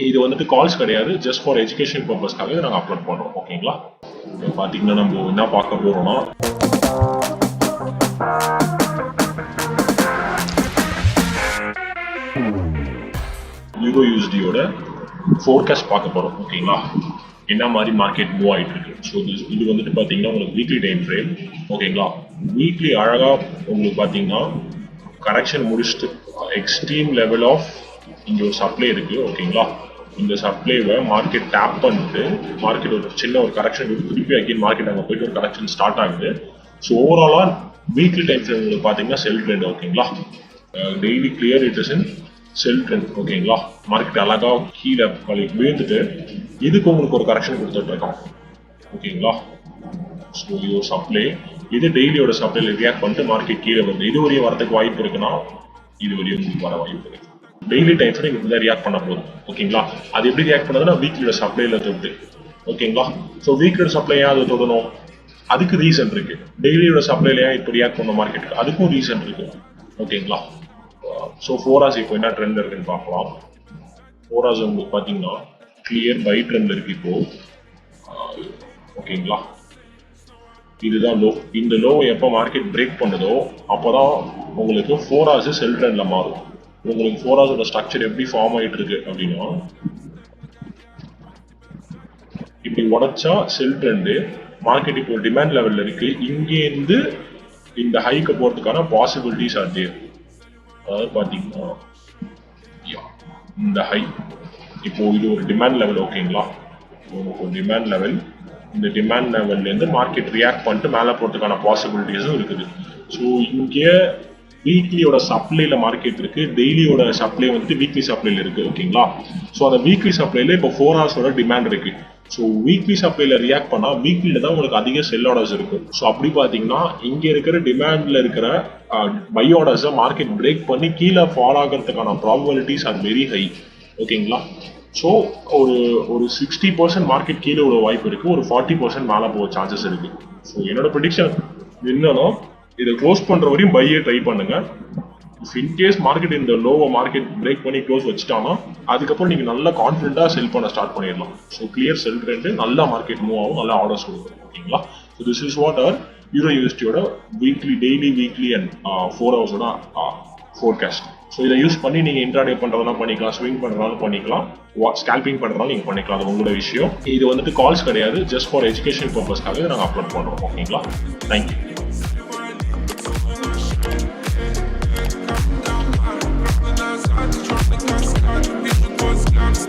இது வந்துட்டு கால்ஸ் கிடையாது, ஜஸ்ட் ஃபார் எஜுகேஷன் பர்பஸ்க்காக இதை நாங்கள் அப்லோட் பண்ணுறோம். ஓகேங்களா? இப்போ பார்த்தீங்கன்னா நம்ம என்ன பார்க்க போகிறோம்னா யூரோ யூஎஸ்டியோட ஃபோர்காஸ்ட் பார்க்க போகிறோம். ஓகேங்களா? என்ன மாதிரி மார்க்கெட் மூவ் ஆகிட்டு இருக்கு. ஸோ இது வந்துட்டு பார்த்தீங்கன்னா உங்களுக்கு வீக்லி டைம் ஃப்ரேம். ஓகேங்களா? வீக்லி அழகாக உங்களுக்கு பார்த்தீங்கன்னா கரெக்ஷன் முடிச்சுட்டு எக்ஸ்ட்ரீம் லெவல் ஆஃப் இங்கே ஒரு சப்ளை இருக்குது. ஓகேங்களா? இந்த சப்ளைவை மார்க்கெட் டேப் பண்ணிட்டு மார்க்கெட் ஒரு சின்ன ஒரு கரெக்ஷன் திருப்பி அகைன் மார்க்கெட் அங்கே போயிட்டு ஒரு கரெக்ஷன் ஸ்டார்ட் ஆகுது. ஸோ ஓவராலாக வீக்லி டைம் ஃப்ரேம் உங்களுக்கு பார்த்தீங்கன்னா செல் ட்ரெண்ட். ஓகேங்களா? Daily clear it is in sell trend. ஓகேங்களா? மார்க்கெட் அழகாக கீழே விழுந்துட்டு இதுக்கு உங்களுக்கு ஒரு கரெக்ஷன் கொடுத்துட்டு இருக்கோம். ஓகேங்களா? ஸோ இது ஒரு சப்ளை, இது டெய்லியோட சப்ளைல ரியாக்ட் பண்ணிட்டு மார்க்கெட் கீழே வருது. இது வரையும் வரதுக்கு வாய்ப்பு இருக்குன்னா இது வரையும் உங்களுக்கு வர வாய்ப்பு இருக்கு. டெய்லி டைம்ஸ் இப்படி தான் ரியாக்ட் பண்ண போகுது. ஓகேங்களா? அது எப்படி ரியாக்ட் பண்ணதுன்னா வீக்லியோட சப்ளைல தொட்டு. ஓகேங்களா? ஸோ வீக்லியோட சப்ளை ஏன் அதை தொடணும், அதுக்கு ரீசன் இருக்கு. டெய்லியோட சப்ளைல ஏன் இப்போ ரியாக்ட் பண்ண மார்க்கெட்டுக்கு, அதுக்கும் ரீசன் இருக்கு. ஓகேங்களா? ஸோ 4 hours இப்போ என்ன ட்ரெண்ட் இருக்குன்னு பார்க்கலாம். 4 hours உங்களுக்கு பார்த்தீங்கன்னா கிளியர் பை ட்ரெண்ட் இருக்கு இப்போ. ஓகேங்களா? இதுதான் லோ. இந்த லோ எப்போ மார்க்கெட் பிரேக் பண்ணுதோ அப்போதான் உங்களுக்கு 4 hours செல் ட்ரெண்ட்ல மாறும். உங்களுக்கு 4 hours ஸ்ட்ரக்சர் எப்படி ஃபார்ம் ஆகிட்டு இருக்கு அப்படின்னா இப்படி உடைச்சா செல் ட்ரெண்டு மார்க்கெட் இப்போ டிமாண்ட் லெவல்ல இருக்கு. இங்கேருந்து இந்த ஹைக்கு போறதுக்கான பாசிபிலிட்டிஸ் ஆர் தேர். அதாவது பார்த்தீங்கன்னா இந்த ஹை இப்போ இது ஒரு டிமாண்ட் லெவல். ஓகேங்களா? ஒரு டிமாண்ட் லெவல். இந்த டிமாண்ட் லெவல்லேருந்து மார்க்கெட் ரியாக்ட் பண்ணிட்டு மேலே போகிறதுக்கான பாசிபிலிட்டிஸும் இருக்குது. ஸோ இங்கே வீக்லியோட சப்ளைல மார்க்கெட் இருக்கு, டெய்லியோட சப்ளை வந்துட்டு வீக்லி சப்ளைல இருக்கு. ஓகேங்களா? ஸோ அந்த வீக்லி சப்ளைல இப்போ 4 hours டிமாண்ட் இருக்கு. ஸோ வீக்லி சப்ளைல ரியாக்ட் பண்ணா வீக்லியில தான் உங்களுக்கு அதிக செல் ஆர்டர்ஸ் இருக்கு. ஸோ அப்படி பார்த்தீங்கன்னா இங்க இருக்கிற டிமாண்ட்ல இருக்கிற பை ஆர்டர்ஸை மார்க்கெட் பிரேக் பண்ணி கீழே ஃபால் ஆகிறதுக்கான ப்ராபபிலிட்டிஸ் ஆர் வெரி ஹை. ஓகேங்களா? ஸோ ஒரு 60% மார்க்கெட் கீழே உள்ள வாய்ப்பு இருக்கு, ஒரு 40% மேலே போக சான்சஸ் இருக்கு. ஸோ என்னோட ப்ரெடிக்ஷன் என்னன்னா இதை க்ளோஸ் பண்ற வரையும் பையே ட்ரை பண்ணுங்க. இஃப் இன்கேஸ் மார்க்கெட் இந்த லோவை மார்க்கெட் பிரேக் பண்ணி க்ளோஸ் வச்சுட்டாங்கன்னா அதுக்கப்புறம் நீங்க நல்லா கான்ஃபிடென்ட்டா செல் பண்ண ஸ்டார்ட் பண்ணிடலாம். ஸோ கிளியர் செல் ட்ரெண்ட், நல்லா மார்க்கெட் மூவ் ஆகும், நல்லா ஆர்டர்ஸ் கொடுக்கும். ஓகேங்களா? So this is what our euro யூஎஸ்டியோட weekly, daily, weekly and 4 hours forecast. So இதை யூஸ் பண்ணி நீங்கள் இன்ட்ராடே பண்ணுறதெல்லாம் பண்ணிக்கலாம், ஸ்விங் பண்ணுறதாலும் பண்ணிக்கலாம், ஸ்கேல்பிங் பண்ணுறதாலும் நீங்கள் பண்ணிக்கலாம். அது உங்களோட விஷயம். இது வந்துட்டு கால்ஸ் கிடையாது, ஜஸ்ட் ஃபார் எஜுகேஷன் பர்பஸ்க்காக நாங்கள் அப்லோட் பண்ணுறோம். ஓகேங்களா? தேங்க்யூ.